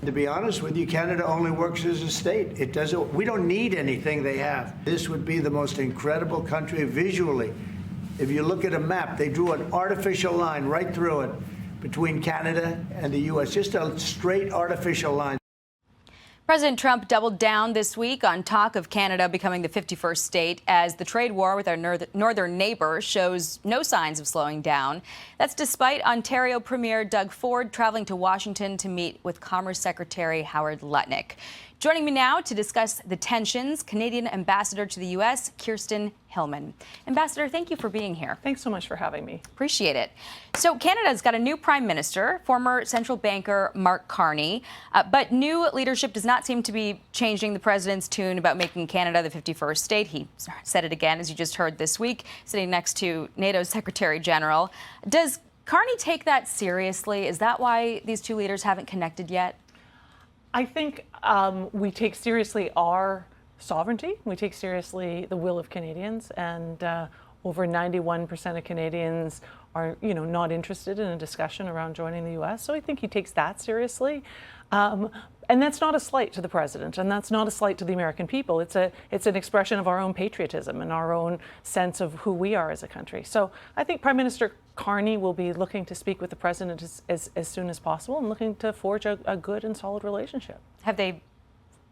To be honest with you, Canada only works as a state. It doesn't. We don't need anything they have. This would be the most incredible country visually. If you look at a map, they drew an artificial line right through it between Canada and the U.S., just a straight artificial line. President Trump doubled down this week on talk of Canada becoming the 51st state as the trade war with our northern neighbor shows no signs of slowing down. That's despite Ontario Premier Doug Ford traveling to Washington to meet with Commerce Secretary Howard Lutnick. Joining me now to discuss the tensions, Canadian Ambassador to the U.S., Kirsten Hillman. Ambassador, thank you for being here. Thanks so much for having me. Appreciate it. So Canada's got a new prime minister, former central banker Mark Carney, but new leadership does not seem to be changing the president's tune about making Canada the 51st state. He said it again, as you just heard this week, sitting next to NATO's Secretary General. Does Carney take that seriously? Is that why these two leaders haven't connected yet? I think we take seriously our sovereignty. We take seriously the will of Canadians, and over 91% of Canadians are, not interested in a discussion around joining the U.S. So I think he takes that seriously. And that's not a slight to the president, and that's not a slight to the American people. It's an expression of our own patriotism and our own sense of who we are as a country. So I think Prime Minister Carney will be looking to speak with the president as soon as possible and looking to forge a good and solid relationship. Have they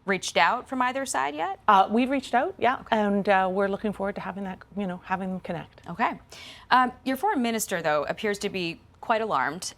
reached out from either side yet? We've reached out, yeah, okay. And we're looking forward to having that, having them connect. Okay. Your foreign minister, though, appears to be quite alarmed,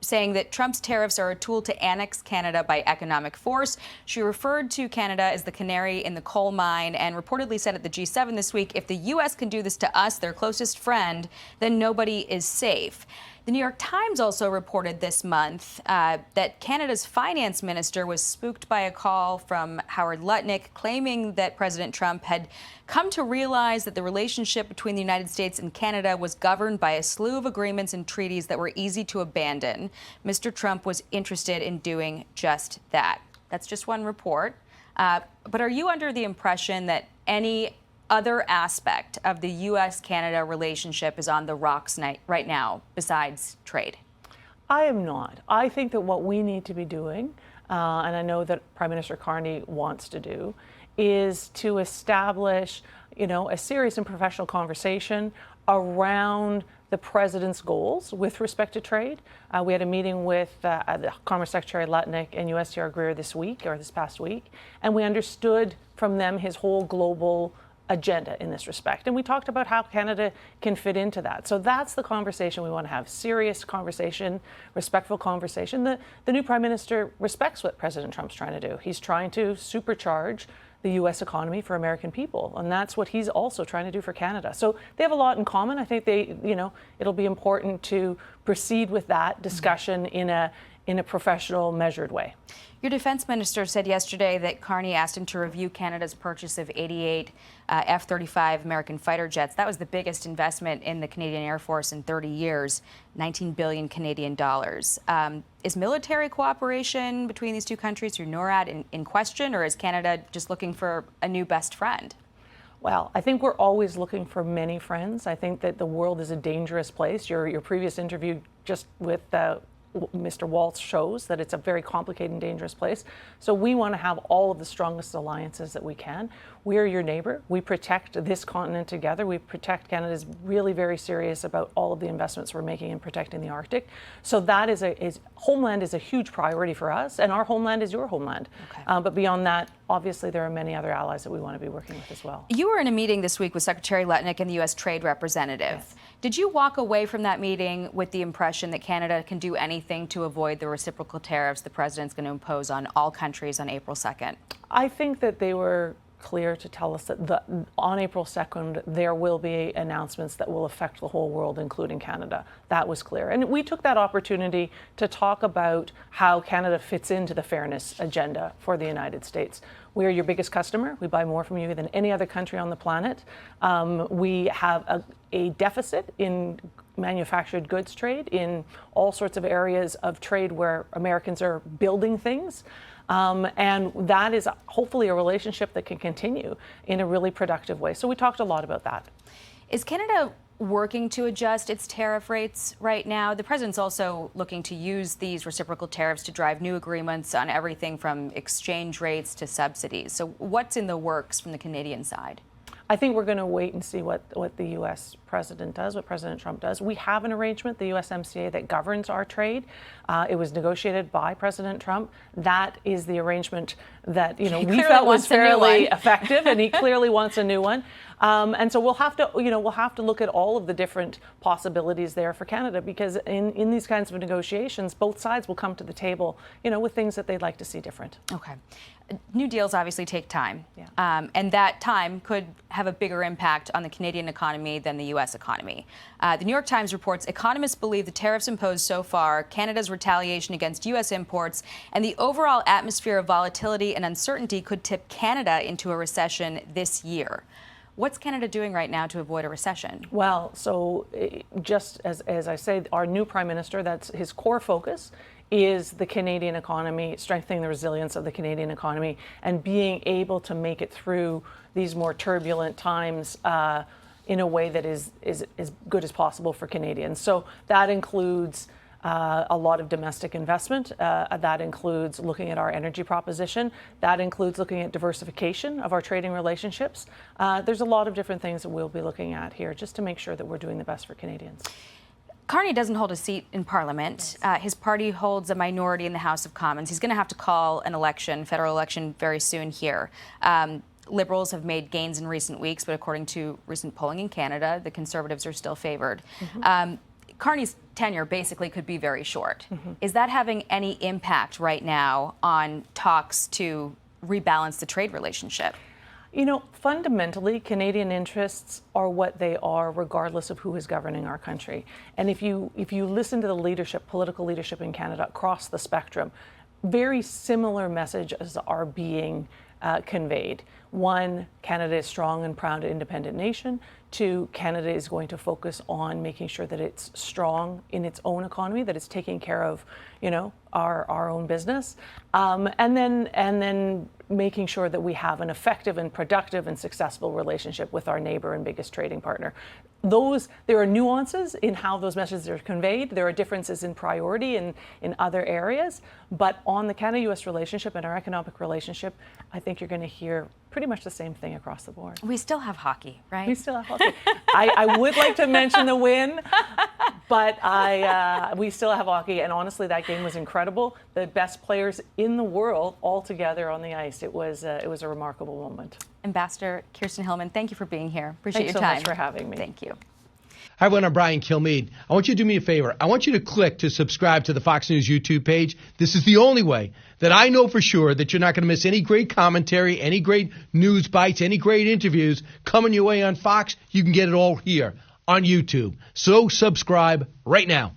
saying that Trump's tariffs are a tool to annex Canada by economic force. She referred to Canada as the canary in the coal mine and reportedly said at the G7 this week, if the U.S. can do this to us, their closest friend, then nobody is safe. The New York Times also reported this month that Canada's finance minister was spooked by a call from Howard Lutnick claiming that President Trump had come to realize that the relationship between the United States and Canada was governed by a slew of agreements and treaties that were easy to abandon. Mr. Trump was interested in doing just that. That's just one report. But are you under the impression that any other aspect of the U.S.-Canada relationship is on the rocks right now besides trade? I am not. I think that what we need to be doing, and I know that Prime Minister Carney wants to do, is to establish, a serious and professional conversation around the president's goals with respect to trade. We had a meeting with the Commerce Secretary Lutnick and USTR Greer this past week, and we understood from them his whole global agenda in this respect. And we talked about how Canada can fit into that. So that's the conversation we want to have. Serious conversation, respectful conversation. The new Prime Minister respects what President Trump's trying to do. He's trying to supercharge the U.S. economy for American people. And that's what he's also trying to do for Canada. So they have a lot in common. I think it'll be important to proceed with that discussion in a professional, measured way. Your defense minister said yesterday that Carney asked him to review Canada's purchase of 88 F-35 American fighter jets. That was the biggest investment in the Canadian Air Force in 30 years, 19 billion Canadian dollars. Is military cooperation between these two countries through NORAD in question, or is Canada just looking for a new best friend? Well, I think we're always looking for many friends. I think that the world is a dangerous place. Your previous interview just with Mr. Waltz shows that it's a very complicated and dangerous place. So we want to have all of the strongest alliances that we can. We are your neighbor. We protect this continent together. We protect Canada's really very serious about all of the investments we're making in protecting the Arctic. So that homeland is a huge priority for us, and our homeland is your homeland. Okay. But beyond that, obviously there are many other allies that we want to be working with as well. You were in a meeting this week with Secretary Lutnick and the U.S. Trade Representative. Yes. Did you walk away from that meeting with the impression that Canada can do anything to avoid the reciprocal tariffs the president's going to impose on all countries on April 2nd? I think that they were clear to tell us that on April 2nd, there will be announcements that will affect the whole world, including Canada. That was clear. And we took that opportunity to talk about how Canada fits into the fairness agenda for the United States. We are your biggest customer. We buy more from you than any other country on the planet. We have a deficit in manufactured goods trade in all sorts of areas of trade where Americans are building things. And that is hopefully a relationship that can continue in a really productive way. So we talked a lot about that. Is Canada working to adjust its tariff rates right now? The president's also looking to use these reciprocal tariffs to drive new agreements on everything from exchange rates to subsidies. So what's in the works from the Canadian side? I think we're going to wait and see what the U.S. president does, what President Trump does. We have an arrangement, the USMCA, that governs our trade. It was negotiated by President Trump. That is the arrangement that we felt was fairly effective, and he clearly wants a new one. And so we'll have to look at all of the different possibilities there for Canada, because in these kinds of negotiations, both sides will come to the table, with things that they'd like to see different. Okay. New deals obviously take time, yeah. And that time could have a bigger impact on the Canadian economy than the U.S. economy. The New York Times reports economists believe the tariffs imposed so far, Canada's retaliation against U.S. imports, and the overall atmosphere of volatility and uncertainty could tip Canada into a recession this year. What's Canada doing right now to avoid a recession? Well, so just as I say, our new Prime Minister, that's his core focus, is the Canadian economy, strengthening the resilience of the Canadian economy, and being able to make it through these more turbulent times in a way that is as good as possible for Canadians. So that includes a lot of domestic investment. That includes looking at our energy proposition. That includes looking at diversification of our trading relationships. There's a lot of different things that we'll be looking at here just to make sure that we're doing the best for Canadians. Carney doesn't hold a seat in Parliament. His party holds a minority in the House of Commons. He's going to have to call an election, federal election, very soon here. Liberals have made gains in recent weeks, but according to recent polling in Canada, the Conservatives are still favored. Mm-hmm. Carney's tenure basically could be very short. Mm-hmm. Is that having any impact right now on talks to rebalance the trade relationship? Fundamentally, Canadian interests are what they are, regardless of who is governing our country. And if you listen to the political leadership in Canada across the spectrum, very similar messages are being conveyed. One, Canada is strong and proud independent nation. Two, Canada is going to focus on making sure that it's strong in its own economy, that it's taking care of, our own business, and then making sure that we have an effective and productive and successful relationship with our neighbor and biggest trading partner. There are nuances in how those messages are conveyed. There are differences in priority in other areas, but on the Canada-U.S. relationship and our economic relationship, I think you're going to hear pretty much the same thing across the board. We still have hockey, right? We still have hockey. I would like to mention the win, but we still have hockey, and honestly, that game was incredible. The best players in the world all together on the ice. It was a remarkable moment. Ambassador Kirsten Hillman, thank you for being here. Appreciate your time. Thanks so much for having me. Thank you. Hi, everyone. I'm Brian Kilmeade. I want you to do me a favor. I want you to click to subscribe to the Fox News YouTube page. This is the only way that I know for sure that you're not going to miss any great commentary, any great news bites, any great interviews coming your way on Fox. You can get it all here on YouTube. So subscribe right now.